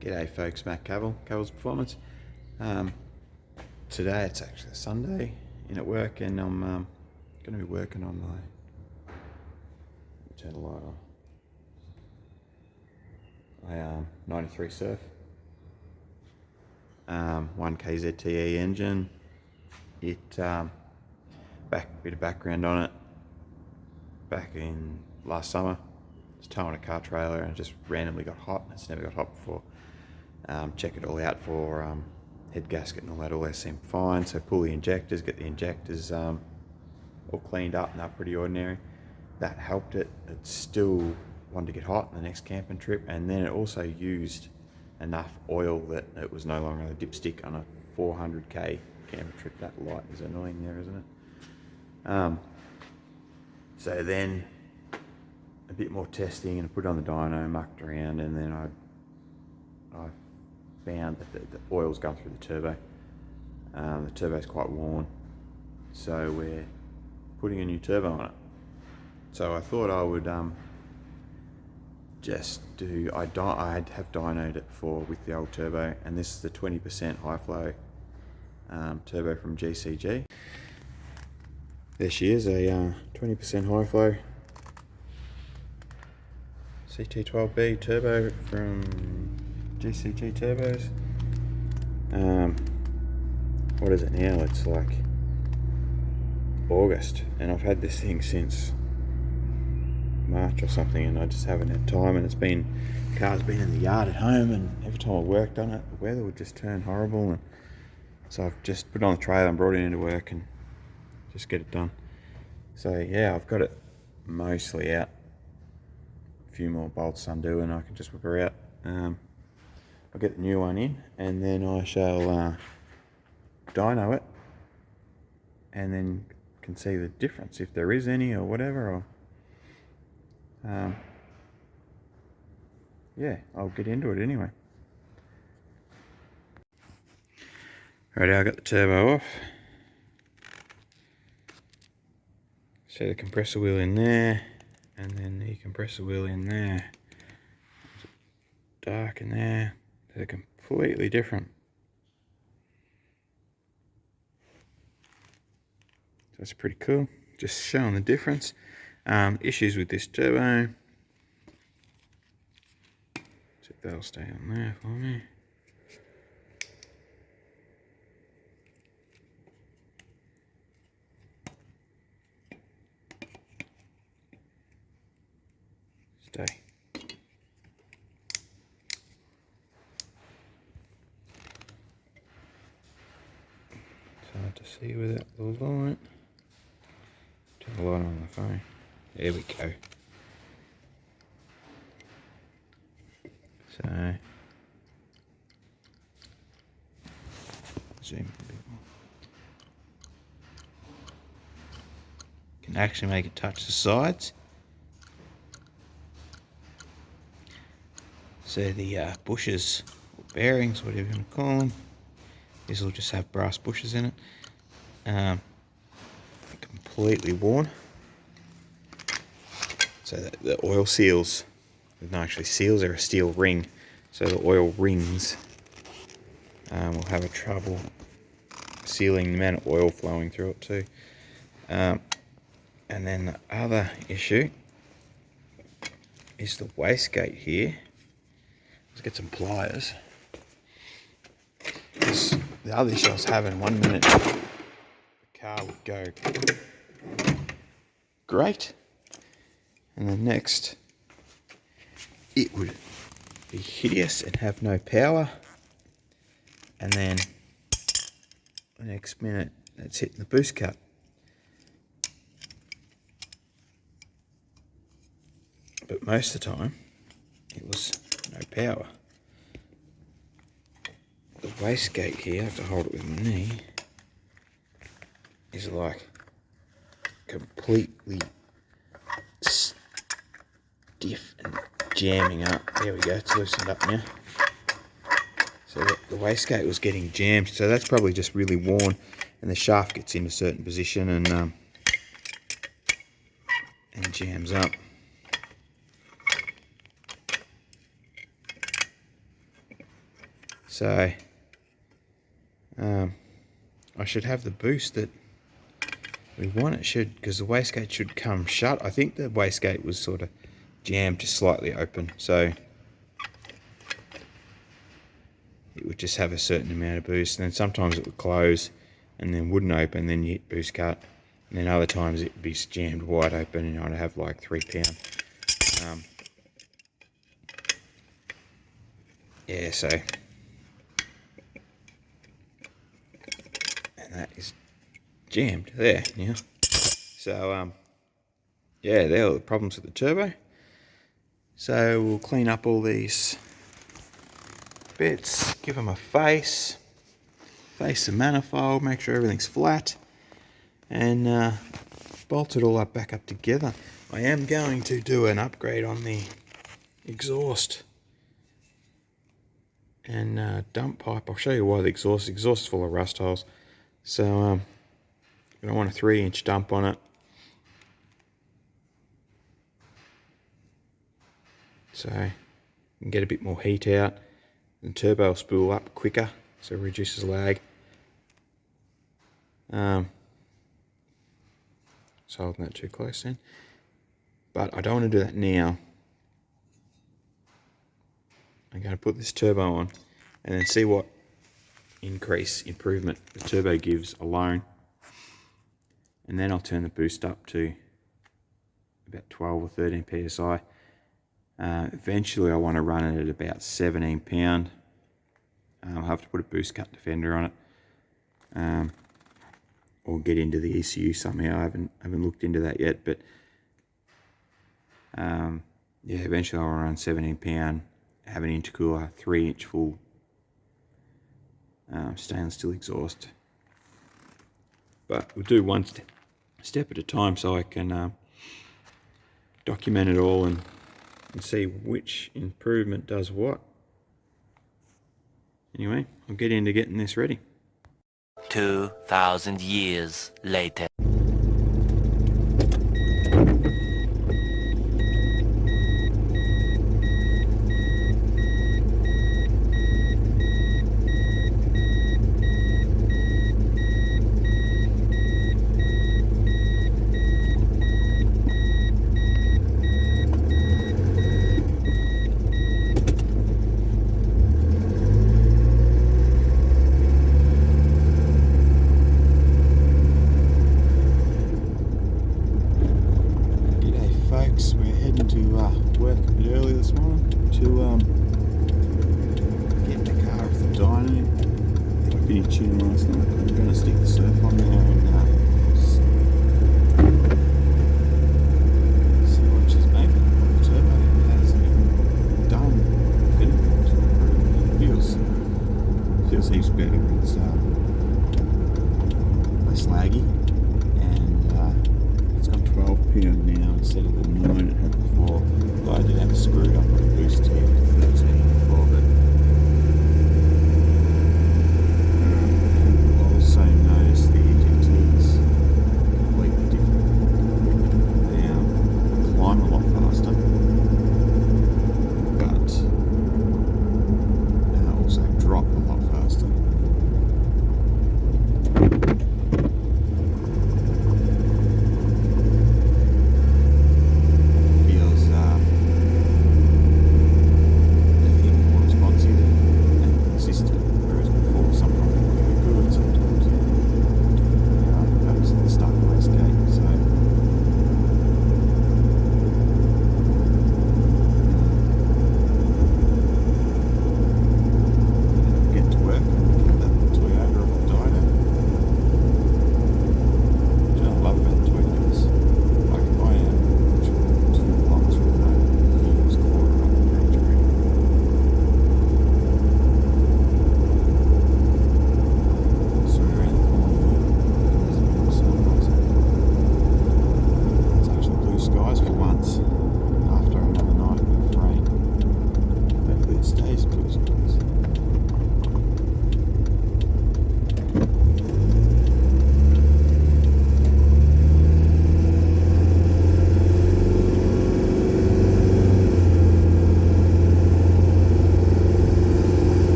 G'day folks, Matt Cavill's Performance. Today it's actually a Sunday in at work, and I'm going to be working on my, turn the light on, my 93 Surf, 1 KZTE engine. It, bit of background on it, back in last summer, I was towing a car trailer and it just randomly got hot. It's never got hot before. Check it all out for head gasket and all that. All that seemed fine. So pull the injectors, get the injectors all cleaned up, and they're pretty ordinary. That helped it. It still wanted to get hot on the next camping trip, and then it also used enough oil that it was no longer a dipstick on a 400k camping trip. That light is annoying there, isn't it? So then a bit more testing, and I put it on the dyno, mucked around, and then I found that the oil's going through the turbo. The turbo's quite worn, so we're putting a new turbo on it. So I thought I would just do, I have dynoed it before with the old turbo, and this is the 20% high flow turbo from GCG. There she is, a 20% high flow CT12B turbo from GCG Turbos. What is it now? It's like August, and I've had this thing since March or something, and I just haven't had time. And the car's been in the yard at home, and every time I worked on it, the weather would just turn horrible, and so I've just put it on the trailer and brought it into work and just get it done. So yeah, I've got it mostly out. A few more bolts undo and I can just whip her out. I'll get the new one in, and then I shall dyno it, and then can see the difference, if there is any or whatever. Or yeah, I'll get into it anyway. Alright, I got the turbo off. So the compressor wheel in there, and then the compressor wheel in there. Dark in there. They're completely different. So that's pretty cool. Just showing the difference. Issues with this turbo. See if that'll stay on there for me. Stay. It's hard to see without the light. Turn the light on the phone. There we go. So zoom a bit more. Can actually make it touch the sides. So the bushes, or bearings, whatever you want to call them, these will just have brass bushes in it. Completely worn. So the oil seals, no, actually seals are a steel ring, so the oil rings will have a trouble sealing the amount of oil flowing through it too. And then the other issue is the wastegate here. Let's get some pliers. The other issue I was having, 1 minute the car would go great, and the next it would be hideous and have no power, and then the next minute it's hitting the boost cut. But most of the time it was no power. The wastegate here, I have to hold it with my knee, is like completely stiff and jamming up. There we go, it's loosened up now. So the wastegate was getting jammed, so that's probably just really worn, and the shaft gets in a certain position and jams up. So I should have the boost that we want. It should, because the wastegate should come shut. I think the wastegate was sort of jammed just slightly open, so it would just have a certain amount of boost, and then sometimes it would close and then wouldn't open, then you hit boost cut, and then other times it would be jammed wide open and I'd have like 3 pound. Yeah, so, and that is jammed there now. So yeah, there are the problems with the turbo. So we'll clean up all these bits, give them a face the manifold, make sure everything's flat, and bolt it all back up together. I am going to do an upgrade on the exhaust and dump pipe. I'll show you why the exhaust is full of rust holes. So I want a 3-inch dump on it. So you can get a bit more heat out. The turbo will spool up quicker, so it reduces lag. So holding that too close then. But I don't want to do that now. I'm going to put this turbo on and then see what improvement the turbo gives alone. And then I'll turn the boost up to about 12 or 13 psi. Eventually I want to run it at about 17 pound. I'll have to put a boost cut defender on it, or get into the ECU somehow. I haven't looked into that yet, but yeah, eventually I'll run 17 pound, have an intercooler, 3-inch full stainless steel exhaust. But we'll do one step at a time so I can document it all and see which improvement does what. Anyway, I'll get into getting this ready. 2,000 years later. We're heading to work a bit early this morning to get the car off the dyno that I finished tuning last night. I'm going to stick the surf on there and see what she's making. The turbo hasn't even done definitively. It feels heaps better. It's less laggy. 12 pound now instead of the 9 it had before. But I did have a screwed up on the boost here to 13 before, but also notice the EGT is completely different. They climb a lot faster, but also drop a lot faster.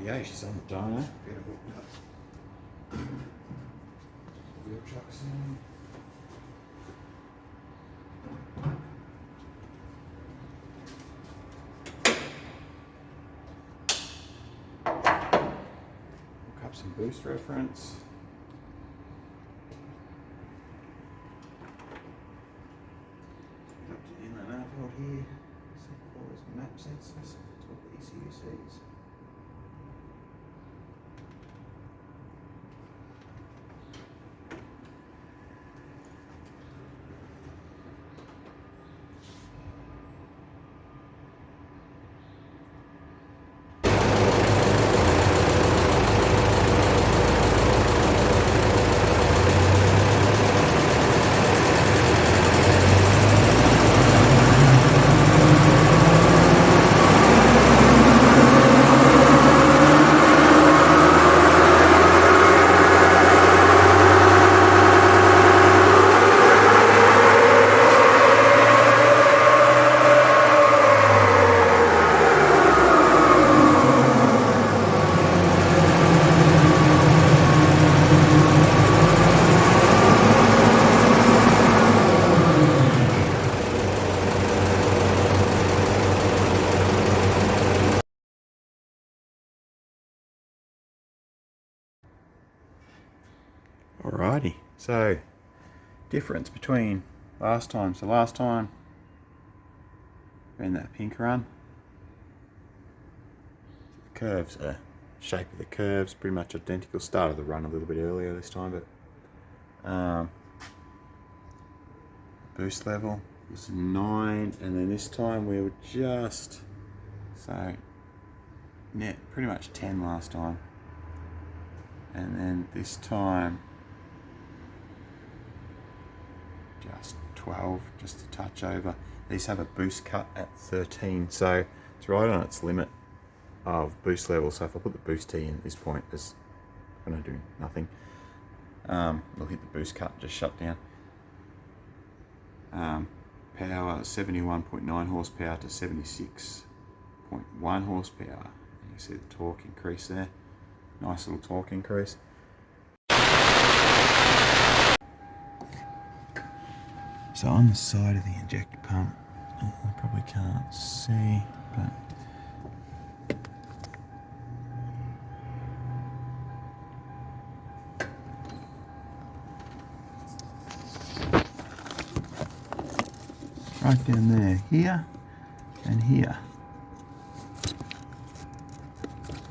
go, she's on the dyno. Get her hooked up. Wheel chucks in. Hook up some boost reference. Up to inlet outboard here. All those map sensors. Talk ECUCs. Alrighty, so difference between last time. So last time, ran that pink run. The curves are shape of the curves pretty much identical. Started the run a little bit earlier this time, but boost level was 9, and then this time we were just net pretty much 10 last time, and then this time just 12, just a touch over. These have a boost cut at 13, so it's right on its limit of boost level. So if I put the boost T in at this point, it's going to do nothing. We'll hit the boost cut and just shut down. Power 71.9 horsepower to 76.1 horsepower. You can see the torque increase there. Nice little torque increase. So on the side of the injector pump, I probably can't see, but right down there, here and here,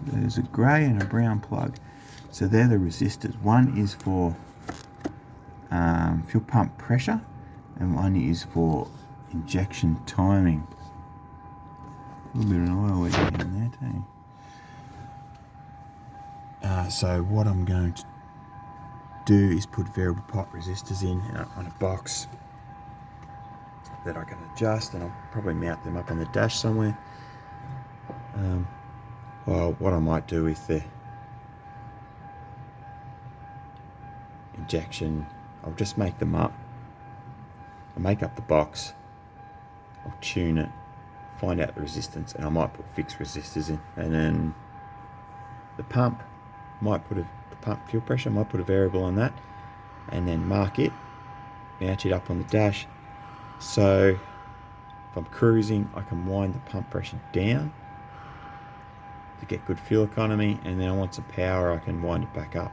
there's a grey and a brown plug. So they're the resistors. One is for fuel pump pressure, and one is for injection timing. A little bit of an oil leak in there too. So what I'm going to do is put variable pot resistors in on a box that I can adjust, and I'll probably mount them up on the dash somewhere. Well, what I might do with the injection, I'll just make them up. I'll make up the box, I'll tune it, find out the resistance, and I might put fixed resistors in. And then the pump, might put the pump fuel pressure, might put a variable on that, and then mark it, mount it up on the dash. So if I'm cruising, I can wind the pump pressure down to get good fuel economy, and then I want some power, I can wind it back up.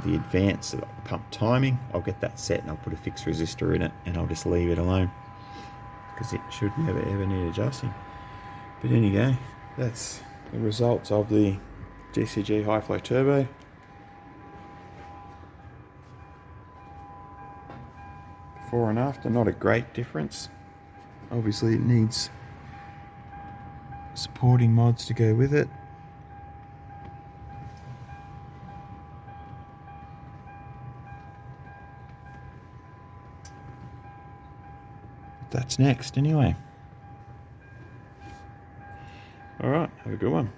The advanced pump timing, I'll get that set and I'll put a fixed resistor in it, and I'll just leave it alone because it should never ever need adjusting. But there you go, that's the results of the GCG high flow turbo. Before and after, not a great difference. Obviously it needs supporting mods to go with it. That's next anyway. Alright, have a good one.